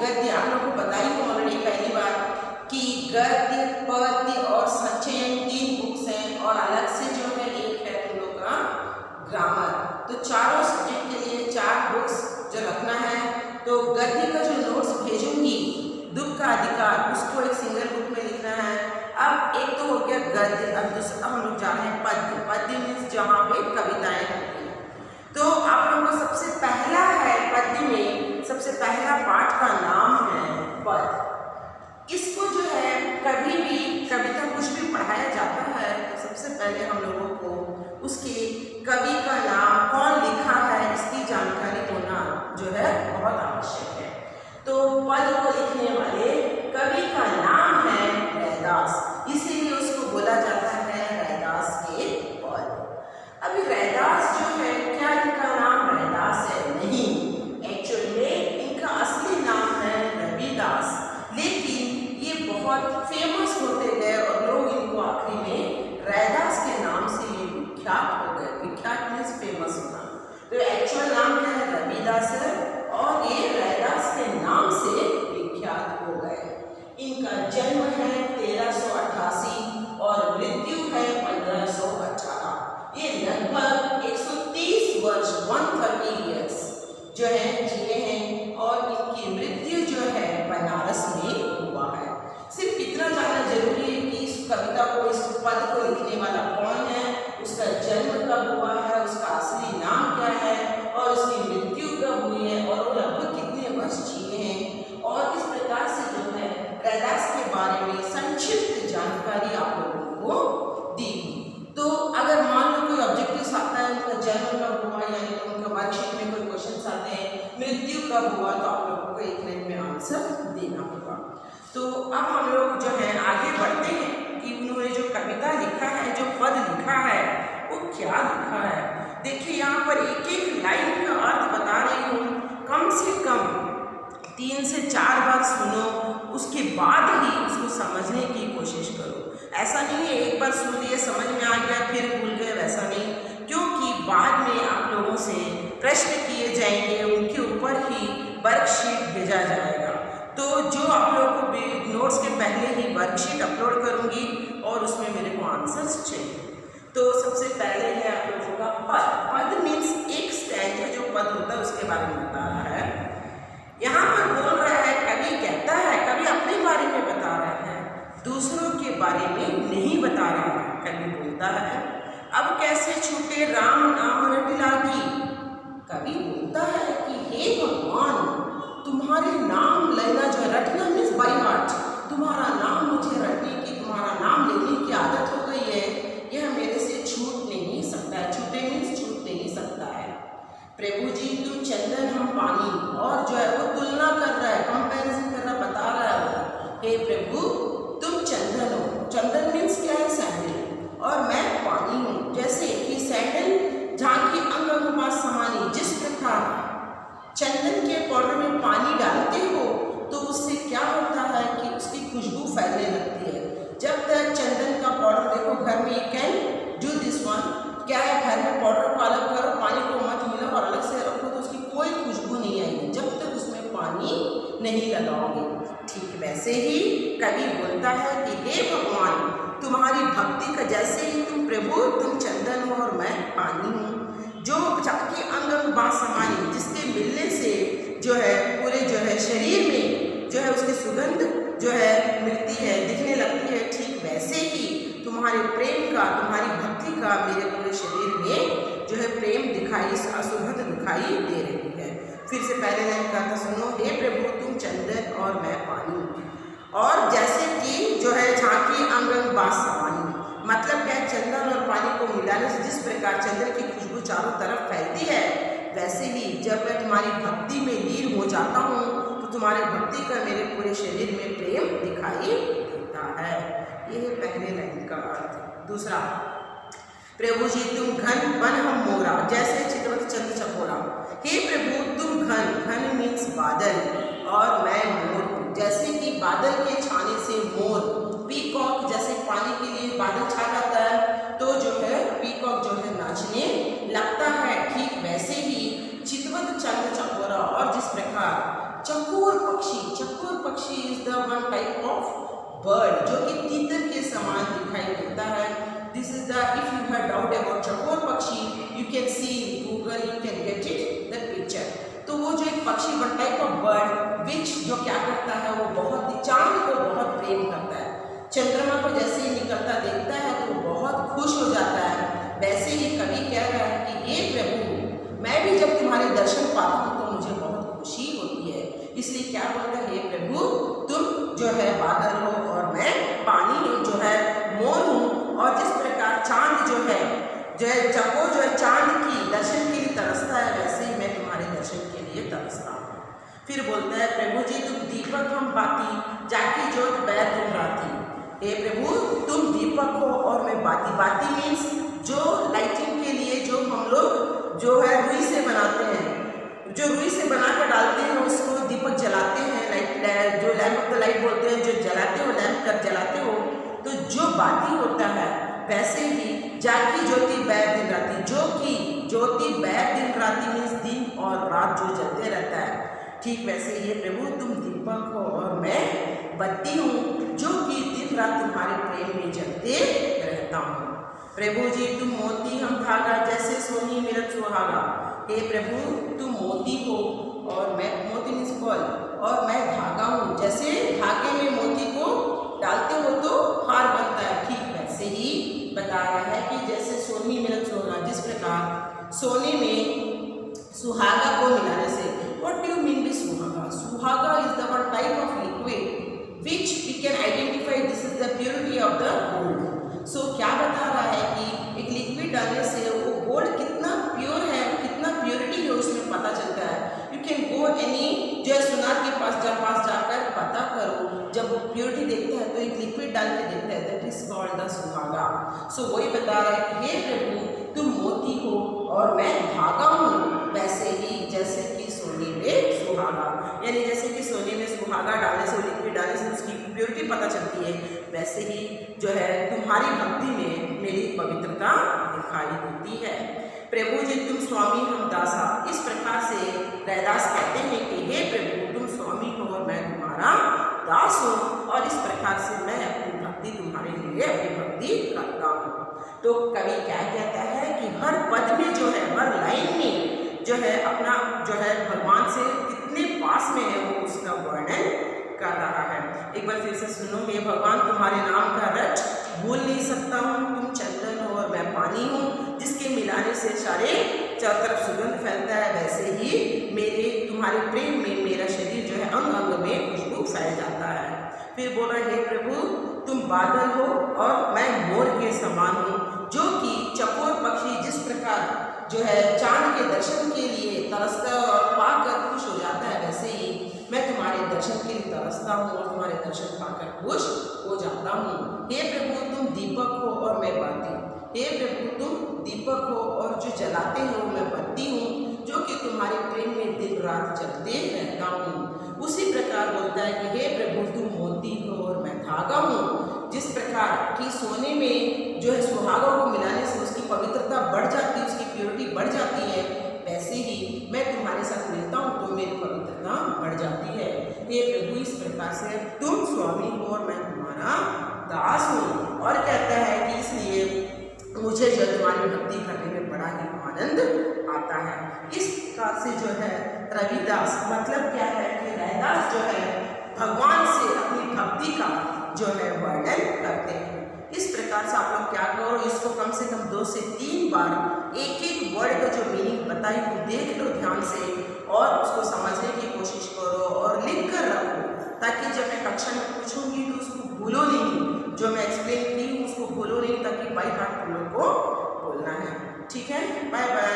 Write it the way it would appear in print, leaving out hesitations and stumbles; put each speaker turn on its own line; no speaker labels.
गद्य आप लोगों को बताई हूँ ऑलरेडी पहली बार कि गद्य, पद्य और संचयन 3 बुक्स हैं और अलग से जो है एक है तुम लोग का ग्रामर। तो चारों सब्जेक्ट के लिए 4 बुक्स जो रखना है। तो गद्य का जो नोट्स भेजूंगी दुख का अधिकार उसको एक सिंगल बुक में लिखना है। अब एक तो हो गया गद्य, अब दूसरा हम लोग जा रहे हैं पद्य। पद्य मीन्स जहाँ पे कविताएं होती हैं। तो आप लोगों को सबसे पहला है पद्य में सबसे पहला पाठ का नाम है पद। इसको जो है कभी भी कविता कुछ भी पढ़ाया जाता है तो सबसे पहले हम लोगों को उसके कवि का नाम, कौन लिखा है, इसकी जानकारी होना जो है बहुत आवश्यक है। तो पद को लिखने वाले कवि का नाम है रैदास, इसीलिए उसको बोला जाता है रैदास के पद। अभी रैदास जो है क्या इनका नाम रैदास है? नहीं, एक्चुअल में इनका असली नाम है रविदास, लेकिन ये बहुत फेमस होते गए और लोग इनको आखिरी में रैदास के नाम से ये विख्यात हो गए। विख्यात मीन्स फेमस होना। तो एक्चुअल नाम क्या है? रविदास है और ये रैदास के नाम से विख्यात हो गए। इनका जन्म है 1388 और मृत्यु है 1518। ये लगभग 130 वर्ष 130 ईयर्स जो है जिए हैं और इनकी मृत्यु जो है बनारस में हुआ है। सिर्फ इतना जानना जरूरी है कि इस कविता को, इस पद को लिखने वाला कौन है, उसका जन्म कब हुआ है, उसका असली नाम क्या है और उसकी मृत्यु कब हुई है और वो लगभग कितने वर्ष जिए हैं। और इस प्रकार से जो है रैदास के बारे में संक्षिप्त जानकारी आप लोगों को दी। तो अगर मान लो कोई ऑब्जेक्टिव आता है, उनका जन्म कब हुआ, यानी तो उनका वर्कशीट में कोई क्वेश्चन आते हैं, मृत्यु कब हुआ, तो आप लोगों को 1 मिनट में आंसर देना होगा। तो अब हम लोग जो है आगे बढ़ते हैं कि उन्होंने जो कविता लिखा है, जो पद लिखा है, वो क्या लिखा है। देखिए यहाँ पर एक एक लाइन का अर्थ बता रही हूँ, कम से कम 3 से 4 बार सुनो, उसके बाद ही उसको समझने की कोशिश करो। ऐसा नहीं है एक बार सुन लिए समझ में आ गया फिर भूल गए, वैसा नहीं, क्योंकि बाद में आप लोगों से प्रश्न किए जाएंगे, उनके ऊपर ही वर्कशीट भेजा जाएगा। तो जो आप लोगों को भी नोट्स के पहले ही वर्कशीट अपलोड करूंगी और उसमें मेरे को आंसर्स चाहिए। तो सबसे पहले है आप लोगों का पद। पद मीन्स एक स्टैंजा जो पद होता है उसके बारे में बता रहा है। यहाँ पर बोल रहा है, कवि कहता है, कवि अपने बारे में बता रहा है, दूसरों के बारे में नहीं बता रहा है। कवि बोलता है, अब कैसे छूटे राम नाम रट लागी। कवि बोलता है कि हे भगवान, तुम्हारे नाम लेना जो रटना मीन्स बाई हार्ट, तुम्हारा नाम मुझे रटने की, तुम्हारा नाम लेने की आदत हो गई है, यह मेरे से छूट नहीं सकता है। छूटे मीन्स छूट नहीं सकता है। प्रभु जी तुम चंदन हम पानी, और जो है वो तुलना कर रहा है, कंपैरिजन कर रहा, बता रहा है, हे प्रभु तुम चंदन हो। चंदन मीन्स क्या है? सैंडल, और मैं पानी हूँ। जैसे कि सैंडल झांकी अंग अंग समानी, जिस प्रकार चंदन के पाउडर में पानी डालते हो तो उससे क्या होता है कि उसकी खुशबू फैलने लगती है। जब तक चंदन का पाउडर, देखो घर में, you can do this one, क्या है, घर में पाउडर को अलग करो, पानी को मत मिलाओ और अलग से रखो तो उसकी कोई खुशबू नहीं आएगी जब तक उसमें पानी नहीं लगाओगे। ठीक वैसे ही कवि बोलता है कि हे भगवान, तुम्हारी भक्ति का, जैसे ही तुम प्रभु तुम चंदन हो और मैं पानी हूँ, जो जाके अंग अंग बात समानी, जिसके मिलने से जो है पूरे जो है शरीर में जो है उसकी सुगंध जो है मिलती है, दिखने लगती है। ठीक वैसे ही तुम्हारे प्रेम का, तुम्हारी भक्ति का मेरे पूरे शरीर में जो है प्रेम दिखाई, सुगंध दिखाई दे रही है। फिर से पहले लाइन का था, सुनो, हे प्रभु तुम चंदन और मैं पानी, और जैसे कि जो है झांकी अंग अंग बात समानी, मतलब क्या, चंदन और पानी को मिलाने से जिस प्रकार चंदन की खुशबू चारों तरफ फैलती है, वैसे ही जब मैं तुम्हारी भक्ति में लीन हो जाता हूँ तो तुम्हारी भक्ति का मेरे पूरे शरीर में प्रेम दिखाई देता है। यह पहले लाइन का अर्थ। दूसरा, प्रभु जी तुम घन बन हम मोरा, जैसे चित्रवत चंद्र चकोरा। हे प्रभु तुम घन, घन मीन्स बादल, और मैं मोर हूँ। जैसे कि बादल के छाने से मोर, पीकॉक, जैसे पानी के लिए बादल छा जाता है तो जो है पीकॉक जो है नाचने लगता है, ठीक वैसे ही चितवत चंद्र चकोरा, और जिस प्रकार चकोर पक्षी, चकोर पक्षी is the one type of bird जो कि तीतर के समान दिखाई देता है। This is the, if you have doubt about चकोर पक्षी, you can see in Google, you can get it the picture. तो वो जो एक पक्षी, one type of bird which जो क्या करता है, वो बहुत ही चांद को बहुत प्रेम करता है। चंद्रमा को जैसे ही निकलता देखता है तो वो बहुत खुश हो जाता है। वैसे ही कवि कह रहा है कि ये प्रभु, मैं भी जब तुम्हारे दर्शन पाता हूँ तो मुझे बहुत खुशी होती है। इसलिए क्या बोलता है, हे प्रभु तुम जो है बादल हो और मैं पानी जो है मोर हूँ। और जिस प्रकार चांद जो है चकोर जो है चांद की दर्शन के लिए तरसता है, वैसे ही मैं तुम्हारे दर्शन के लिए तरसता हूँ। फिर बोलता है, प्रभु जी तुम दीपक हम बाती, जाकी जोत बैर तुम राती। हे प्रभु तुम दीपक हो और मैं बाती। बाती मीन्स जो लाइटिंग के लिए जो हम लोग जो है रुई से बनाते हैं, जो रुई से बना कर डालते हैं उसको दीपक जलाते हैं, लाइट जो लैम्प ऑफ द लाइट बोलते हैं, जो जलाते हो लैम्प कर जलाते हो। तो जो बाती होता है वैसे ही जाकी ज्योति बैर दिन राती, जो कि ज्योति बैर दिन राती मीन्स दिन और रात जो जलते रहता है, ठीक वैसे ये प्रभु तुम दीपक हो और मैं बत्ती हूँ जो कि दिन रात तुम्हारे प्रेम में जलते रहता हूँ। प्रभु जी तुम मोती हम धागा, जैसे सोनी मिलत सुहागा। हे प्रभु तुम मोती हो और मैं, मोती मीन्स पर्ल, और मैं धागा हूँ। जैसे धागे में मोती को डालते हो तो हार बनता है, ठीक वैसे ही बता रहा है कि जैसे सोनी मिलत सुहागा, जिस प्रकार सोने में सुहागा को मिलाने से। What do you mean by सुहागा? सुहागा is the one type of liquid which we can identify this is the purity of the gold. So क्या बता रहा है कि एक लिक्विड डालने से वो गोल्ड कितना प्योर है, कितना प्योरिटी है उसमें पता चलता है। यू कैन गो एनी जो है सुनार के पास जाकर पता करो, जब वो प्योरिटी देखता है तो एक लिक्विड डाल के देखता है, दैट इज कॉल्ड द सुहागा। सो वही बता रहा है, हे प्रभु तुम मोती हो और मैं धागा हूँ, वैसे ही जैसे कि सोने में सुहागा, यानी जैसे कि सोने में सुहागा डालने से, लिक्विड डालने से उसकी प्योरिटी पता चलती है, वैसे ही जो है तुम्हारी भक्ति में मेरी पवित्रता दिखाई देती है। प्रभु जी तुम स्वामी हम दासा। इस प्रकार से रैदास कहते हैं कि हे प्रभु तुम स्वामी हो और मैं तुम्हारा दास हूँ, और इस प्रकार से मैं अपनी भक्ति तुम्हारे लिए अपनी भक्ति करता हूँ। तो कवि क्या कहता है कि हर पद में जो है, हर लाइन में जो है अपना जो है भगवान से कितने पास में है वो उसका वर्णन कर रहा है। एक बार फिर से सुनो, हे भगवान तुम्हारे नाम का रट भूल नहीं सकता हूँ। तुम चंदन हो और मैं पानी हूँ, जिसके मिलाने से चारों तरफ सुगंध फैलता है, वैसे ही मेरे तुम्हारे प्रेम में मेरा शरीर जो है अंग अंग में खुशबू फैल जाता है। फिर बोला, हे प्रभु तुम बादल हो और मैं मोर के समान हूँ, जो कि चकोर पक्षी जिस प्रकार जो है चांद के दर्शन के लिए तरसता और पाकर खुश हो जाता है, वैसे ही मैं तुम्हारे दर्शन के लिए तरसता हूँ और तुम्हारे दर्शन पाकर खुश हो जाता हूँ। हे प्रभु तुम दीपक हो और मैं बाती। हे प्रभु तुम दीपक हो और जो जलाते हो मैं बत्ती हूँ, जो कि तुम्हारे प्रेम में दिन रात जलते रहता हूँ। उसी प्रकार बोलता है कि हे प्रभु तुम मोती हो और मैं धागा हूँ। जिस प्रकार कि सोने में जो है सुहागा को मिलाने से उसकी पवित्रता बढ़ जाती है, उसकी प्योरिटी बढ़ जाती है, वैसे ही मैं तुम्हारे साथ मिलता हूँ तो मेरी पवित्रता बढ़ जाती है। हे प्रभु इस प्रकार से तुम स्वामी हो और मैं तुम्हारा दास हूँ। और कहता है कि इसलिए मुझे जो तुम्हारी भक्ति करने में बड़ा ही आनंद आता है। इस प्रकार से जो है रविदास, मतलब क्या है कि रैदास जो है भगवान से अपनी भक्ति का जो है वर्णन करते हैं। इस प्रकार से आप लोग क्या करो, इसको कम से कम 2 से 3 बार एक एक वर्ड का जो मीनिंग बताई वो देख लो ध्यान से और उसको समझने की कोशिश करो और लिख कर रखो, ताकि जब मैं कक्षा में पूछूंगी तो उसको भूलो नहीं, जो मैं एक्सप्लेन की हूँ उसको भूलो नहीं, ताकि बाई हार्ट तुम लोग को बोलना है। ठीक है, बाय बाय।